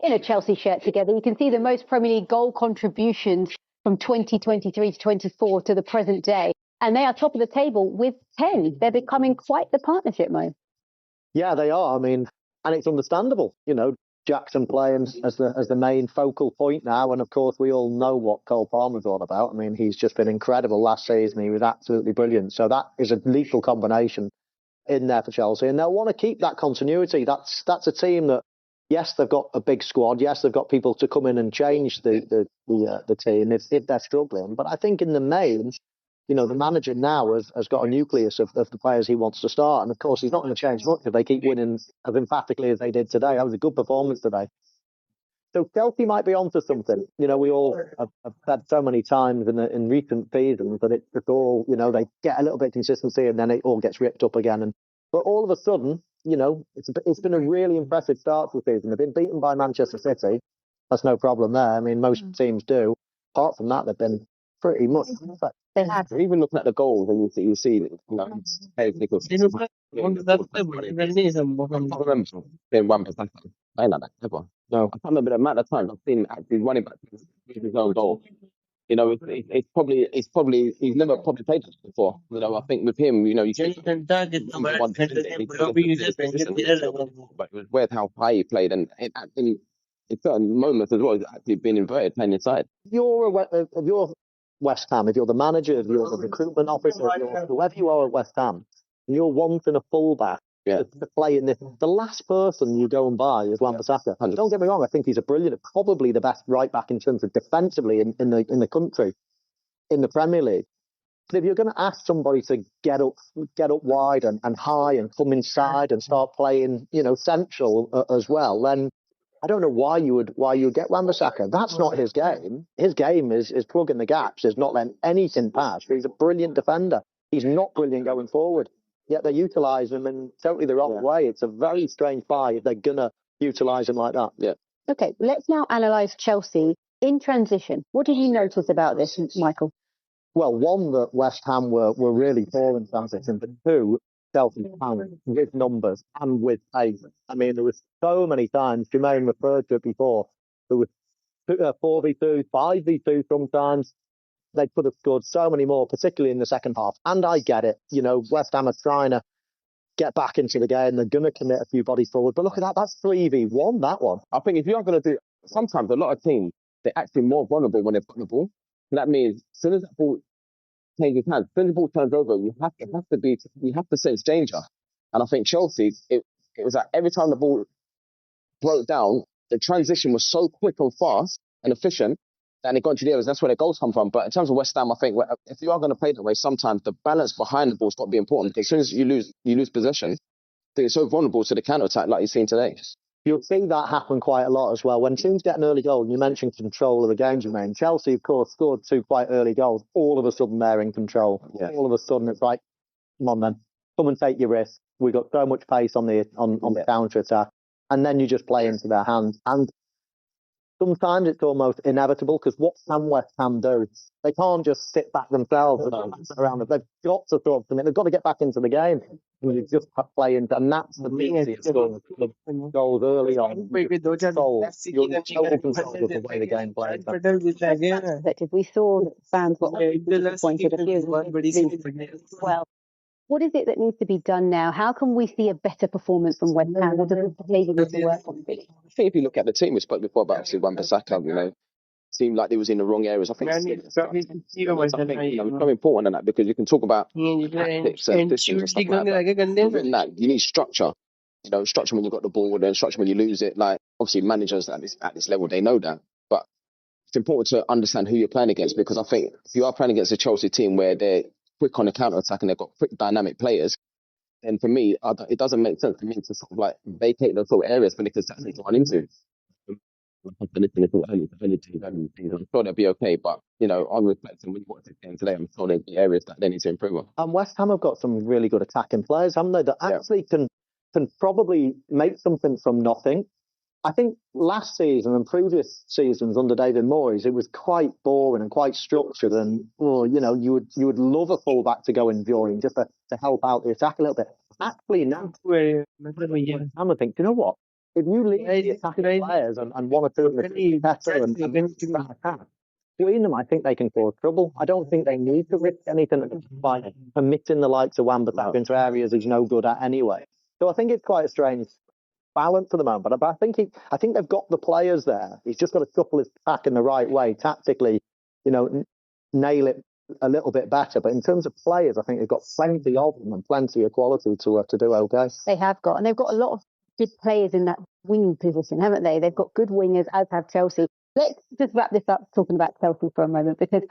in a Chelsea shirt together. You can see the most Premier League goal contributions from 2023 to 24 to the present day. And they are top of the table with 10. They're becoming quite the partnership, Mo. Yeah, they are. I mean, and it's understandable, you know, Jackson playing as the main focal point now. And of course, we all know what Cole Palmer's all about. I mean, he's just been incredible last season. He was absolutely brilliant. So that is a lethal combination in there for Chelsea. And they'll want to keep that continuity. That's a team that, yes, they've got a big squad. Yes, they've got people to come in and change the team if they're struggling. But I think in the main, you know, the manager now has got a nucleus of the players he wants to start. And of course, he's not going to change much if they keep winning as emphatically as they did today. That was a good performance today. So Chelsea might be onto something. You know, we all have said so many times in recent seasons that it's just all, you know, they get a little bit of consistency and then it all gets ripped up again. But all of a sudden, you know, it's been a really impressive start to the season. They've been beaten by Manchester City. That's no problem there. I mean, most teams do. Apart from that, they've been pretty much. They have. Even looking at the goals, and you see, you know, Nicolas. I can't remember being one percent. I ain't like that ever. No, I can't remember the amount of times I've seen actually running back with his own goal. You know, it's probably he's never probably played this before. You know, I think with him, you know, you can. But it was weird how high he played, and it actually, in certain moments as well, he's actually been inverted playing inside. If you're West Ham, if you're the manager, if you're the recruitment officer, if you're whoever you are at West Ham, and you're wanting a fullback to play in this, the last person you go and buy is Wan-Bissaka. Don't get me wrong, I think he's a brilliant, probably the best right back in terms of defensively in the country, in the Premier League. But if you're going to ask somebody to get up wide and high and come inside and start playing, you know, central as well, then I don't know why you would get Wan-Bissaka. That's not his game. His game is plugging the gaps, is not letting anything pass. He's a brilliant defender. He's not brilliant going forward. Yet they utilise him in totally the wrong way. It's a very strange buy if they're going to utilise him like that. Yeah. Okay, let's now analyse Chelsea in transition. What did you notice about this, Michael? Well, one, that West Ham were really poor in transition, but two, Chelsea found with numbers and with pace. I mean, there was so many times, Jermaine referred to it before, there was 4v2, 5v2 sometimes. They could have scored so many more, particularly in the second half. And I get it. You know, West Ham are trying to get back into the game. They're going to commit a few bodies forward. But look at that. That's 3v1, that one. I think if you are going to do, sometimes a lot of teams, they're actually more vulnerable when they've got the ball. And that means as soon as that ball changes hands, as soon as the ball turns over, you have to sense danger. And I think Chelsea, it was like every time the ball broke down, the transition was so quick and fast and efficient, and it got into the areas. That's where the goals come from. But in terms of West Ham, I think if you are going to play that way, sometimes the balance behind the ball is got to be important. Because as soon as you lose possession, they're so vulnerable to the counter attack, like you've seen today. You'll see that happen quite a lot as well. When teams get an early goal, and you mentioned control of the game, Jermaine. Chelsea, of course, scored 2 quite early goals. All of a sudden, they're in control. Yeah. All of a sudden, it's like, come on then, come and take your risk. We've got so much pace on the counter attack, and then you just play into their hands. And sometimes it's almost inevitable, because what can West Ham do? They can't just sit back themselves around it. They've got to sort of commit. They've got to get back into the game. And you just play into, and that's the beauty of scoring the goals early on. You're total control of the way the game plays. We saw that fans were disappointed a few. Well, what is it that needs to be done now? How can we see a better performance from West Ham? What does the behaviour need to work on? I think if you look at the team, we spoke before about obviously Wan-Bissaka, you know, seemed like they was in the wrong areas. I think it's so important in that, because you can talk about tactics and systems and stuff like that. Within that, you need structure. You know, structure when you got the ball, and structure when you lose it. Like, obviously, managers at this level, they know that. But it's important to understand who you're playing against, because I think if you are playing against a Chelsea team where they're quick on the counter attack and they've got quick dynamic players, then for me, it doesn't make sense for me to sort of like vacate those sort of areas when they could certainly run into. I'm sure they'll be okay, but you know, on reflecting, when you watch this game today, I'm sure there'll be areas that they need to improve on. And West Ham have got some really good attacking players, haven't they? That actually can probably make something from nothing. I think last season and previous seasons under David Moyes, it was quite boring and quite structured, and you know, you would love a fullback to go and join just to help out the attack a little bit. Actually, now I'm thinking, do you know what? if you leave the attacking players and one or two of them better and that attack, between them, I think they can cause trouble. I don't think they need to risk anything by permitting the likes of Wan-Bissaka into areas he's no good at anyway. So I think it's quite a strange balance at the moment. But I think they've got the players there. He's just got to shuffle his pack in the right way, tactically, nail it a little bit better. But in terms of players, I think they've got plenty of them and plenty of quality to do okay. They have got, and they've got a lot of good players in that wing position, haven't they? They've got good wingers, as have Chelsea. Let's just wrap this up talking about Chelsea for a moment, because it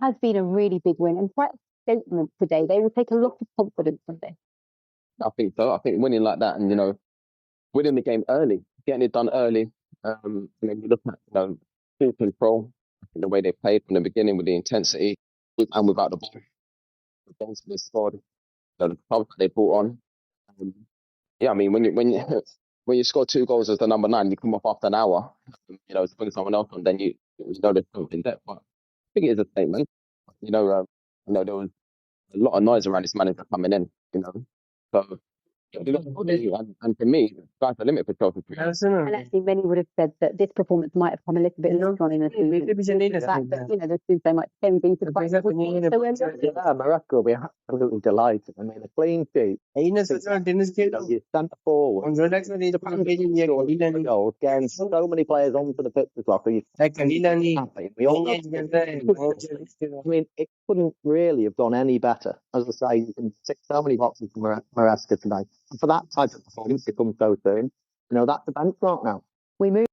has been a really big win and quite a statement today. They will take a lot of confidence from this. I think so. I think winning like that and, winning the game early, getting it done early. And then you look at, full control, the way they played from the beginning with the intensity and without the ball. The goals they scored, the power they brought on. I mean, when you score 2 goals as the number 9, you come off after an hour, to bring someone else on, then you know there's something there. But I think it is a statement. There was a lot of noise around this manager coming in, So, and for me, sky's the limit for Chelsea. And actually, many would have said that this performance might have come a little bit later on in the season. The fact that, there's been so much envy to fight. Morocco will be absolutely delighted. I mean, a clean sheet. You centre forward. Goals, getting so many players onto the pitch as well. So you happy. We all I mean, it couldn't really have gone any better. As I say, you can tick so many boxes for Maresca tonight. And for that type of performance to come so soon, that's the benchmark now. We move